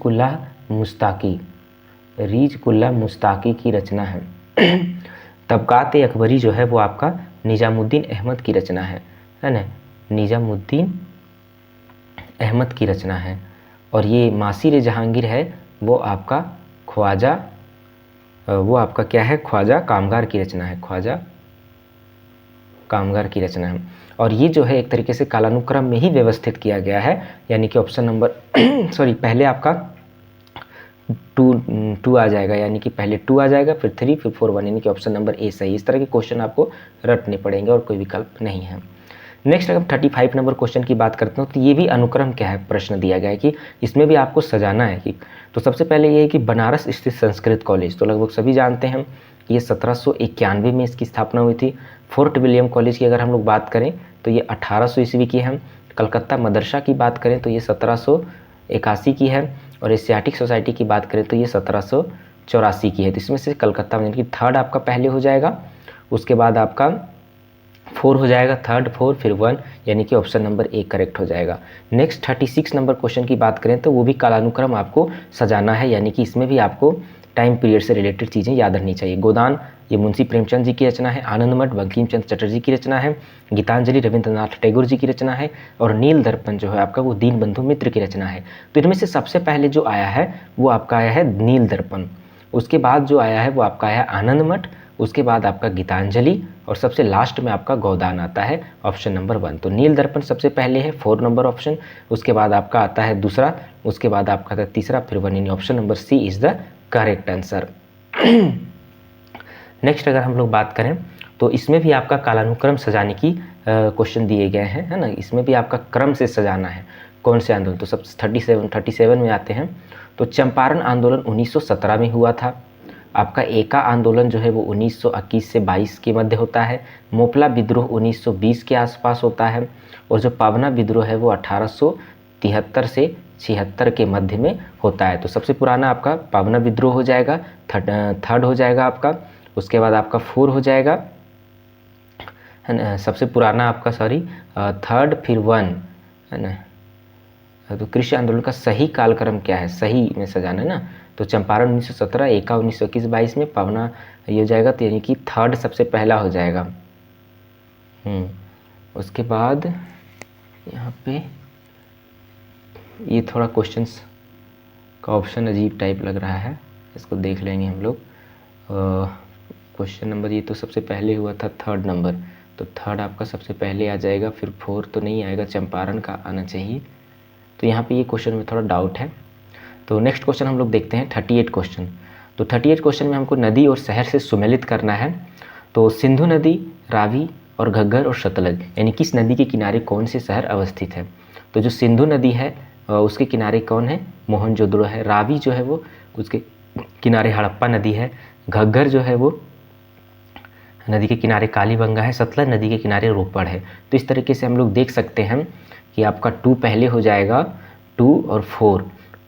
कुल्लाह मुस्ताकी की रचना है। तबकात ए अकबरी जो है वो आपका निजामुद्दीन अहमद की रचना है ना, निजामुद्दीन अहमद की रचना है। और ये मासिर जहांगीर है वो आपका ख्वाजा कामगार की रचना है, ख्वाजा कामगार की रचना है। और ये जो है एक तरीके से कालानुक्रम में ही व्यवस्थित किया गया है, यानी कि ऑप्शन नंबर पहले आपका 2 आ जाएगा, यानी कि पहले 2 आ जाएगा, फिर 3, फिर 4, 1, यानी कि ऑप्शन नंबर ए सही। इस तरह के क्वेश्चन आपको रटने पड़ेंगे और कोई विकल्प नहीं है। नेक्स्ट अगर 35 नंबर क्वेश्चन की बात करते हो तो ये भी अनुक्रम क्या है, प्रश्न दिया गया है कि इसमें भी आपको सजाना है कि। तो सबसे पहले ये है कि बनारस स्थित संस्कृत कॉलेज, तो लगभग सभी जानते हैं कि ये 1791 में इसकी स्थापना हुई थी। फोर्ट विलियम कॉलेज की अगर हम लोग बात करें तो ये 1800 ईस्वी की है। कलकत्ता मदरसा की बात करें तो ये 1781 की है। और एशियाटिक सोसाइटी की बात करें तो ये 1784 की है। तो इसमें से कलकत्ता यानी कि थर्ड आपका पहले हो जाएगा, उसके बाद आपका 4 हो जाएगा, थर्ड 4 फिर 1, यानी कि ऑप्शन नंबर ए करेक्ट हो जाएगा। नेक्स्ट 36 नंबर क्वेश्चन की बात करें तो वो भी कालानुक्रम आपको सजाना है, यानी कि इसमें भी आपको टाइम पीरियड से रिलेटेड चीज़ें याद रखनी चाहिए। गोदान ये मुंशी प्रेमचंद जी की रचना है। आनंदमठ बंकिम चंद्र चटर्जी की रचना है। गीतांजलि रविंद्रनाथ टैगोर जी की रचना है। और नील दर्पण जो है आपका वो दीनबंधु मित्र की रचना है। तो इनमें से सबसे पहले जो आया है वो आपका आया है नील दर्पण, उसके बाद जो आया है वो आपका आया है आनंदमठ, उसके बाद आपका गीतांजलि, और सबसे लास्ट में आपका गोदान आता है ऑप्शन नंबर 1। तो नील दर्पण सबसे पहले है 4 नंबर ऑप्शन, उसके बाद आपका आता है दूसरा, उसके बाद आपका आता है तीसरा, फिर 1, यानी option number C is the correct answer. Next अगर हम लोग बात करें तो इसमें भी आपका कालानुक्रम सजाने की क्वेश्चन दिए गए हैं, है ना। इसमें भी आपका क्रम से सजाना है कौन से आंदोलन। तो सब 37 में आते हैं। तो चंपारण आंदोलन 1917 में हुआ था। आपका एका आंदोलन जो है वो 1921 से 22 के मध्य होता है। मोपला विद्रोह 1920 के आसपास होता है। और जो पावना विद्रोह है वो 1873 से 76 के मध्य में होता है। तो सबसे पुराना आपका पावना विद्रोह हो जाएगा, थर्ड हो जाएगा आपका, उसके बाद आपका 4 हो जाएगा, है ना। सबसे पुराना आपका थर्ड फिर 1, है ना। तो कृषि आंदोलन का सही कालक्रम क्या है, सही में सजाना है ना। तो चंपारण 1917, एका 1921-22 में, पावना ये हो जाएगा, तो यानी कि थर्ड सबसे पहला हो जाएगा। उसके बाद यहाँ पे ये थोड़ा क्वेश्चंस का ऑप्शन अजीब टाइप लग रहा है, इसको देख लेंगे हम लोग। क्वेश्चन नंबर ये तो सबसे पहले हुआ था 3rd नंबर, तो 3rd आपका सबसे पहले आ जाएगा, फिर 4 तो नहीं आएगा, चंपारण का आना चाहिए। तो यहाँ पे ये क्वेश्चन में थोड़ा डाउट है। तो नेक्स्ट क्वेश्चन हम लोग देखते हैं 38 क्वेश्चन। तो 38 क्वेश्चन में हमको नदी और शहर से सुमेलित करना है। तो सिंधु नदी, रावी और घग्गर और सतलज, यानी किस नदी के किनारे कौन से शहर अवस्थित है। तो जो सिंधु नदी है उसके किनारे कौन है, मोहनजोदड़ो है। रावी जो है वो उसके किनारे हड़प्पा नदी है। घग्गर जो है वो नदी के किनारे कालीबंगा है। सतलज नदी के किनारे रोपड़ है। तो इस तरीके से हम लोग देख सकते हैं कि आपका 2 पहले हो जाएगा, 2 और 4,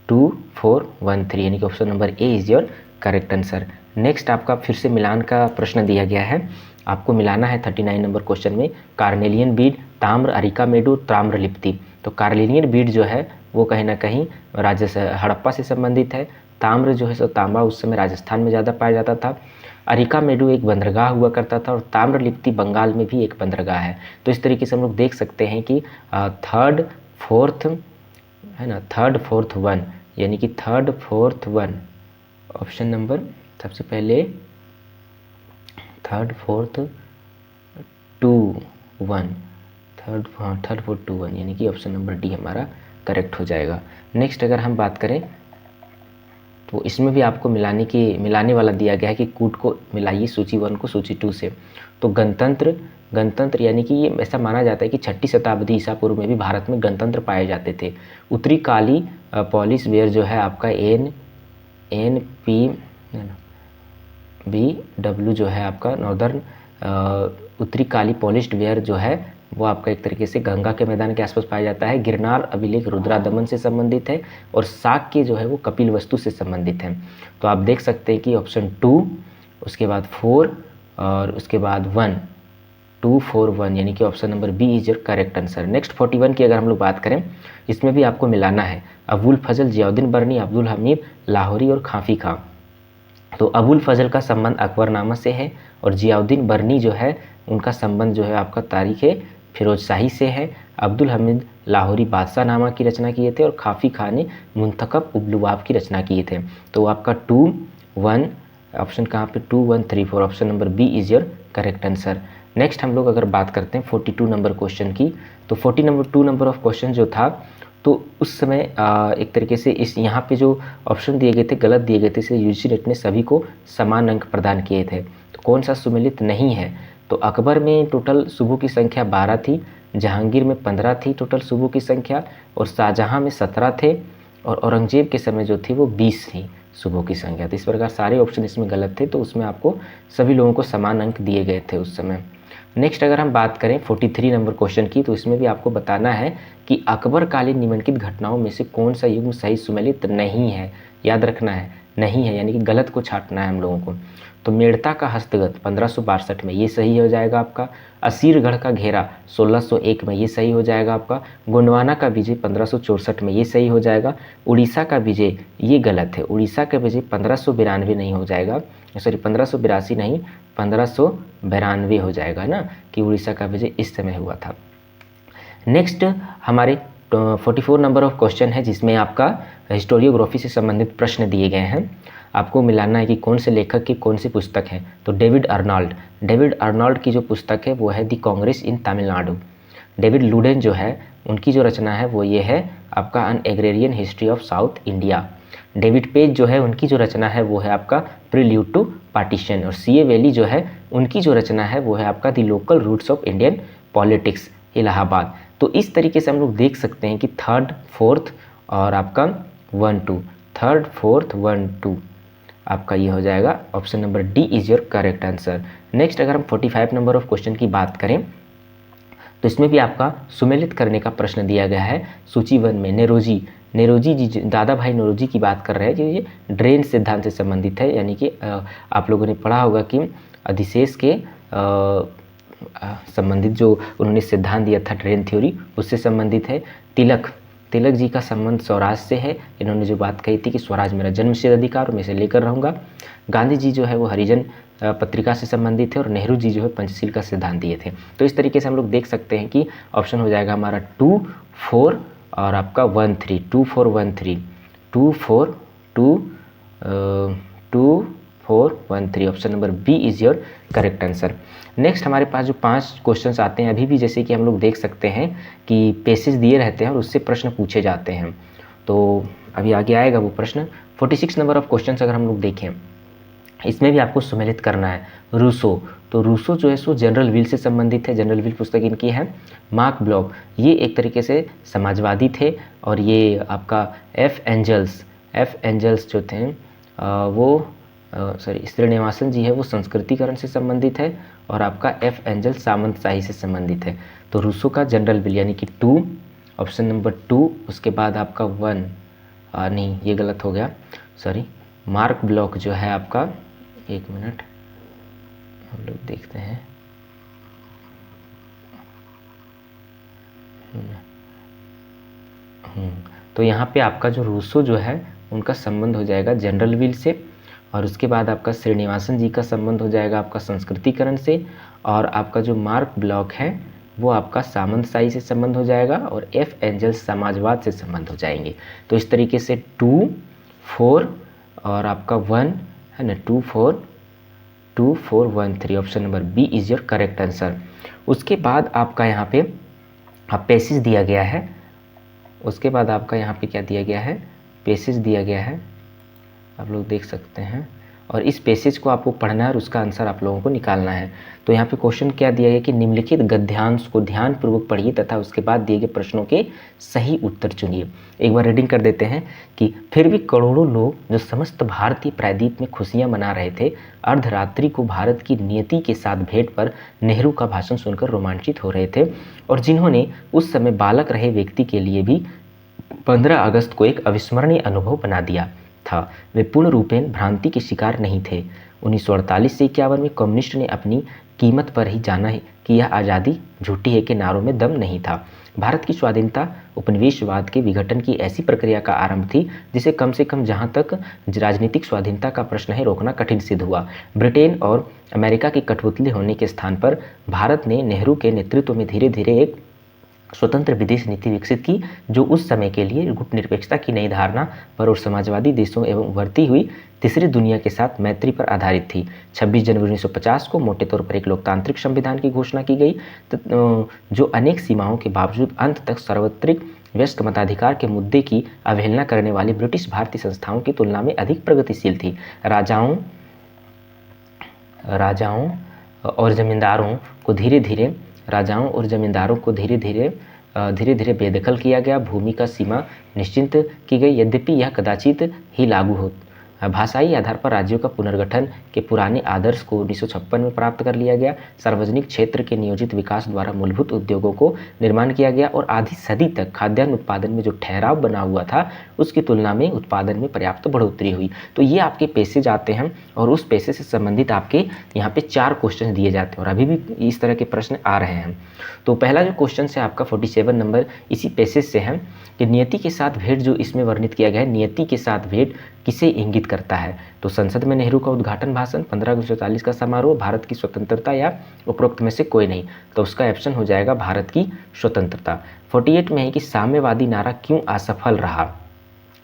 2 4 1 3, यानी कि option number A is your correct answer. Next आपका फिर से मिलान का प्रश्न दिया गया है, आपको मिलाना है 39 नंबर क्वेश्चन में कार्नेलियन बीड, ताम्र, अरिका मेडू, ताम्र लिप्ति। तो कार्नेलियन बीड जो है वो कहीं ना कहीं हड़प्पा से संबंधित है। ताम्र जो है सो तांबा उस समय राजस्थान में ज़्यादा पाया जाता था। अरिकामेडु एक बंदरगाह हुआ करता था और ताम्रलिप्ति बंगाल में भी एक बंदरगाह है। तो इस तरीके से हम लोग देख सकते हैं कि थर्ड फोर्थ है ना, थर्ड फोर्थ वन, यानी कि third fourth one, option number सबसे पहले third fourth two one, third fourth two one, यानी कि ऑप्शन नंबर डी हमारा करेक्ट हो जाएगा। नेक्स्ट अगर हम बात करें तो इसमें भी आपको मिलाने वाला दिया गया है कि कूट को मिलाइए सूची 1 को सूची 2 से। तो गणतंत्र यानी कि ये ऐसा माना जाता है कि 6ठी शताब्दी ईसा पूर्व में भी भारत में गणतंत्र पाए जाते थे। उत्तरी काली पॉलिश वेयर जो है आपका NPBW जो है आपका नॉर्दर्न उत्तरी काली पॉलिश्ड वेयर जो है वो आपका एक तरीके से गंगा के मैदान के आसपास पाया जाता है। गिरनार अभिलेख रुद्रादमन से संबंधित है और शाक्य जो है वो कपिल वस्तु से संबंधित है। तो आप देख सकते हैं कि ऑप्शन 2, उसके बाद 4 और उसके बाद 1, 2 4 1, यानी कि option number B is your correct answer. Next 41 की अगर हम लोग बात करें, इसमें भी आपको मिलाना है अबुल फजल, जियाउद्दीन बर्नी, अब्दुल हमीद लाहौरी और खाफी खां। तो अबुल फजल का संबंध अकबरनामा से है और जियाउद्दीन बर्नी जो है उनका संबंध जो है आपका तारीख फिरोज शाही से है। अब्दुल हमीद लाहौरी बादशाह नामा की रचना किए थे और खाफी खां ने मुंतखब उबलुवाब की रचना किए थे। तो आपका 2 1 ऑप्शन कहाँ पे 2 1 3 4, option number B is your correct answer. Next हम लोग अगर बात करते हैं 42 नंबर क्वेश्चन की, तो 42 नंबर ऑफ क्वेश्चन जो था तो उस समय एक तरीके से इस यहाँ पे जो ऑप्शन दिए गए थे गलत दिए गए थे, इसलिए यूजीसी नेट ने सभी को समान अंक प्रदान किए थे। तो कौन सा सुमेलित नहीं है, तो अकबर में टोटल सुबह की संख्या 12 थी, जहांगीर में 15 थी टोटल सुबह की संख्या, और शाहजहां में 17 थे, और औरंगजेब के समय जो थी वो 20 थी सुबह की संख्या। तो इस प्रकार सारे ऑप्शन इसमें गलत थे, तो उसमें आपको सभी लोगों को समान अंक दिए गए थे उस समय। नेक्स्ट अगर हम बात करें 43 नंबर क्वेश्चन की, तो इसमें भी आपको बताना है कि अकबर कालीन निम्नलिखित घटनाओं में से कौन सा युग्म सही सुमेलित नहीं है। याद रखना है, नहीं है यानी कि गलत को छांटना है हम लोगों को। तो मेड़ता का हस्तगत 1562 में, ये सही हो जाएगा आपका। असीरगढ़ का घेरा 1601 में, ये सही हो जाएगा आपका। गोंडवाना का विजय 1564 में, ये सही हो जाएगा। उड़ीसा का विजय ये गलत है, उड़ीसा का विजय 1592 नहीं हो जाएगा, सॉरी 1582 नहीं 1592 हो जाएगा ना, कि उड़ीसा का विजय इस समय हुआ था। नेक्स्ट हमारे 44 नंबर ऑफ क्वेश्चन है, जिसमें आपका हिस्टोरियोग्राफी से संबंधित प्रश्न दिए गए हैं। आपको मिलाना है कि कौन से लेखक की कौन सी पुस्तक है। तो डेविड अर्नोल्ड की जो पुस्तक है वो है दी कांग्रेस इन तमिलनाडु। डेविड लुडेन जो है उनकी जो रचना है वो ये है आपका an agrarian history of south India. David Page जो है उनकी जो रचना है वो है आपका प्रील्यूड टू पार्टीशन, और सीए वेली जो है उनकी जो रचना है वो है आपका the local roots of Indian politics, Allahabad. तो इस तरीके से हम लोग देख सकते हैं कि थर्ड फोर्थ और आपका 1 2, थर्ड फोर्थ 1 2 आपका ये हो जाएगा, option number D is your correct answer. Next अगर हम 45 नंबर ऑफ क्वेश्चन की बात करें, तो इसमें भी आपका सुमेलित करने का प्रश्न दिया गया है। सूची 1 में नेरोजी जी, दादा भाई नौरोजी की बात कर रहे हैं, जो ये ड्रेन सिद्धांत से संबंधित है। यानी कि आप लोगों ने पढ़ा होगा कि अधिशेष के संबंधित जो उन्होंने सिद्धांत दिया था ड्रेन थ्योरी, उससे संबंधित है। तिलक जी का संबंध स्वराज से है। इन्होंने जो बात कही थी कि स्वराज मेरा जन्मसिद्ध अधिकार, मैं इसे लेकर रहूँगा। गांधी जी जो है वो हरिजन पत्रिका से संबंधित है, और नेहरू जी जो है पंचशील का सिद्धांत दिए थे। तो इस तरीके से हम लोग देख सकते हैं कि ऑप्शन हो जाएगा हमारा 2 4 और आपका 1 3, 2 4 1 3, 2 4 1 3, option number B is your correct answer. Next हमारे पास जो 5 क्वेश्चंस आते हैं अभी भी, जैसे कि हम लोग देख सकते हैं कि पेसेज दिए रहते हैं और उससे प्रश्न पूछे जाते हैं। तो अभी आगे आएगा वो प्रश्न। 46 नंबर ऑफ क्वेश्चंस अगर हम लोग देखें, इसमें भी आपको सुमेलित करना है। रूसो, तो रूसो जो है सो जनरल विल से संबंधित है, जनरल विल पुस्तक इनकी है। मार्क ब्लॉक ये एक तरीके से समाजवादी थे, और ये आपका एफ एंजल्स जो थे वो श्रीनिवासन जी है वो संस्कृतिकरण से संबंधित है, और आपका एफ एंजल सामंतशाही से संबंधित है। तो रूसो का जनरल विल यानी कि 2, ऑप्शन नंबर 2, उसके बाद आपका 1 नहीं ये गलत हो गया, सॉरी। मार्क ब्लॉक जो है आपका, एक मिनट हम लोग देखते हैं। तो यहाँ पे आपका जो रूसो जो है उनका संबंध हो जाएगा जनरल विल से, और उसके बाद आपका श्रीनिवासन जी का संबंध हो जाएगा आपका संस्कृतिकरण से, और आपका जो मार्क ब्लॉक है वो आपका सामंतशाही से संबंध हो जाएगा, और एफ एंजल्स समाजवाद से संबंध हो जाएंगे। तो इस तरीके से 2, 4 और आपका 1 है ना, 2, 4, 1, 3 option number B is your correct answer. उसके बाद आपका यहाँ पे पेसिस दिया गया है, उसके बाद आपका यहाँ पे क्या दिया गया है, पेसिस दिया गया है, आप लोग देख सकते हैं, और इस पेसेज को आपको पढ़ना है और उसका आंसर आप लोगों को निकालना है। तो यहाँ पे क्वेश्चन क्या दिया गया कि निम्नलिखित गद्यांश को ध्यानपूर्वक पढ़िए तथा उसके बाद दिए गए प्रश्नों के सही उत्तर चुनिए। एक बार रीडिंग कर देते हैं कि फिर भी करोड़ों लोग जो समस्त भारतीय प्रायद्वीप में खुशियां मना रहे थे, अर्धरात्रि को भारत की नियति के साथ भेंट पर नेहरू का भाषण सुनकर रोमांचित हो रहे थे, और जिन्होंने उस समय बालक रहे व्यक्ति के लिए भी 15 अगस्त को एक अविस्मरणीय अनुभव बना दिया था। वे पूर्ण रूपेण भ्रांति के शिकार नहीं थे। 1948 से 51 में कम्युनिस्ट ने अपनी कीमत पर ही जाना है कि यह आज़ादी झूठी है के नारों में दम नहीं था। भारत की स्वाधीनता उपनिवेशवाद के विघटन की ऐसी प्रक्रिया का आरंभ थी जिसे कम से कम जहां तक राजनीतिक स्वाधीनता का प्रश्न है रोकना कठिन सिद्ध हुआ। ब्रिटेन और अमेरिका की कठपुतली होने के स्थान पर भारत ने नेहरू के नेतृत्व में धीरे धीरे एक स्वतंत्र विदेश नीति विकसित की, जो उस समय के लिए गुटनिरपेक्षता की नई धारणा पर और समाजवादी देशों एवं उभरती हुई तीसरी दुनिया के साथ मैत्री पर आधारित थी। 26 जनवरी 1950 को मोटे तौर पर एक लोकतांत्रिक संविधान की घोषणा की गई, जो अनेक सीमाओं के बावजूद अंत तक सार्वत्रिक वयस्क मताधिकार के मुद्दे की अवहेलना करने वाली ब्रिटिश भारतीय संस्थाओं की तुलना में अधिक प्रगतिशील थी। राजाओं और जमींदारों को धीरे धीरे बेदखल किया गया। भूमि का सीमा निश्चित की गई, यद्यपि यह कदाचित ही लागू हो। भाषाई आधार पर राज्यों का पुनर्गठन के पुराने आदर्श को 1956 में प्राप्त कर लिया गया। सार्वजनिक क्षेत्र के नियोजित विकास द्वारा मूलभूत उद्योगों को निर्माण किया गया, और आधी सदी तक खाद्यान्न उत्पादन में जो ठहराव बना हुआ था उसकी तुलना में उत्पादन में पर्याप्त बढ़ोतरी हुई। तो ये आपके पेसेज आते हैं, और उस पेसेज से संबंधित आपके यहाँ पे 4 क्वेश्चन दिए जाते हैं, और अभी भी इस तरह के प्रश्न आ रहे हैं। तो पहला जो क्वेश्चन है आपका 47 नंबर इसी पेसेज से है कि नियति के साथ भेंट जो इसमें वर्णित किया गया है, नियति के साथ भेंट किसे इंगित करता है। तो संसद में नेहरू का उद्घाटन भाषण, 15 अगस्त 1947 का समारोह, भारत की स्वतंत्रता, या उपरोक्त में से कोई नहीं। तो उसका ऑप्शन हो जाएगा भारत की स्वतंत्रता। 48 में है कि साम्यवादी नारा क्यों असफल रहा।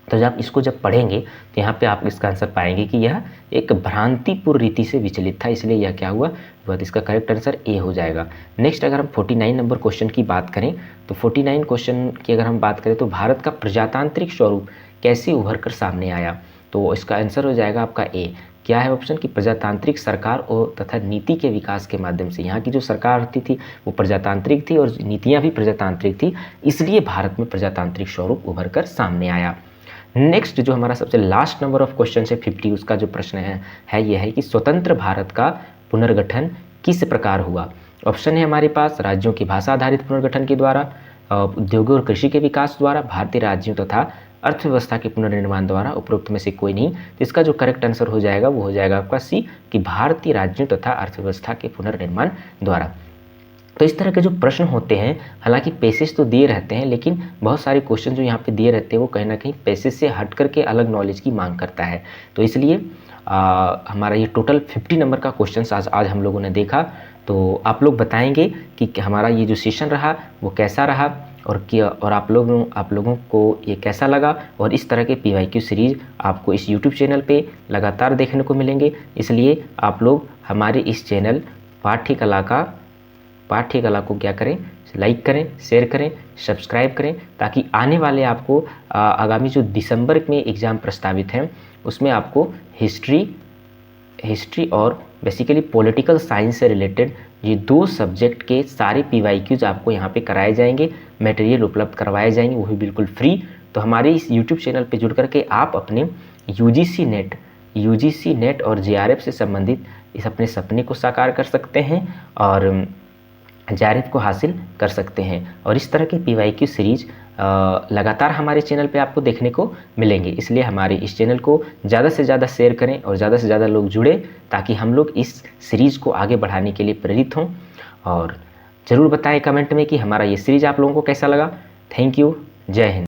तो जब इसको पढ़ेंगे तो यहाँ पे आप इसका आंसर पाएंगे कि यह एक भ्रांतिपूर्ण रीति से विचलित था, इसलिए यह क्या हुआ, तो इसका करेक्ट आंसर ए हो जाएगा। नेक्स्ट अगर हम 49 नंबर क्वेश्चन की बात करें, तो 49 क्वेश्चन की अगर हम बात करें तो भारत का प्रजातांत्रिक स्वरूप कैसे उभर कर सामने आया। तो इसका आंसर हो जाएगा आपका ए। क्या है ऑप्शन कि प्रजातांत्रिक सरकार और तथा नीति के विकास के माध्यम से। यहाँ की जो सरकार होती थी वो प्रजातांत्रिक थी और नीतियाँ भी प्रजातांत्रिक थी, इसलिए भारत में प्रजातांत्रिक स्वरूप उभर कर सामने आया। नेक्स्ट जो हमारा सबसे लास्ट नंबर ऑफ क्वेश्चन है 50, उसका जो प्रश्न है यह है कि स्वतंत्र भारत का पुनर्गठन किस प्रकार हुआ। ऑप्शन है हमारे पास राज्यों की भाषा आधारित पुनर्गठन के द्वारा, उद्योगों और कृषि के विकास द्वारा, भारतीय राज्यों तथा अर्थव्यवस्था के पुनर्निर्माण द्वारा, उपरोक्त में से कोई नहीं। तो इसका जो करेक्ट आंसर हो जाएगा वो हो जाएगा आपका सी कि भारतीय राज्यों तथा अर्थव्यवस्था के पुनर्निर्माण द्वारा। तो इस तरह के जो प्रश्न होते हैं, हालांकि पेसेज तो दिए रहते हैं, लेकिन बहुत सारे क्वेश्चन जो यहाँ पे दिए रहते हैं वो कहीं ना कहीं पेसेज से हट करके अलग नॉलेज की मांग करता है। तो इसलिए हमारा ये टोटल 50 नंबर का क्वेश्चन आज हम लोगों ने देखा। तो आप लोग बताएंगे कि हमारा ये जो सेशन रहा वो कैसा रहा, और आप लोगों को ये कैसा लगा। और इस तरह के PYQ सीरीज़ आपको इस YouTube चैनल पे लगातार देखने को मिलेंगे, इसलिए आप लोग हमारे इस चैनल पाठ्यकला को क्या करें, लाइक करें, शेयर करें, सब्सक्राइब करें, ताकि आने वाले आपको आगामी जो दिसंबर में एग्ज़ाम प्रस्तावित हैं उसमें आपको हिस्ट्री और बेसिकली पॉलिटिकल साइंस से रिलेटेड ये 2 सब्जेक्ट के सारे PYQs आपको यहाँ पे कराए जाएंगे, मटेरियल उपलब्ध करवाए जाएंगे, वो भी बिल्कुल फ्री। तो हमारे इस YouTube चैनल पे जुड़ करके आप अपने UGC नेट और JRF से संबंधित इस अपने सपने को साकार कर सकते हैं और JRF को हासिल कर सकते हैं। और इस तरह के PYQ सीरीज लगातार हमारे चैनल पे आपको देखने को मिलेंगे, इसलिए हमारे इस चैनल को ज़्यादा से ज़्यादा शेयर करें और ज़्यादा से ज़्यादा लोग जुड़े, ताकि हम लोग इस सीरीज़ को आगे बढ़ाने के लिए प्रेरित हों। और ज़रूर बताएं कमेंट में कि हमारा ये सीरीज़ आप लोगों को कैसा लगा। थैंक यू, जय हिंद।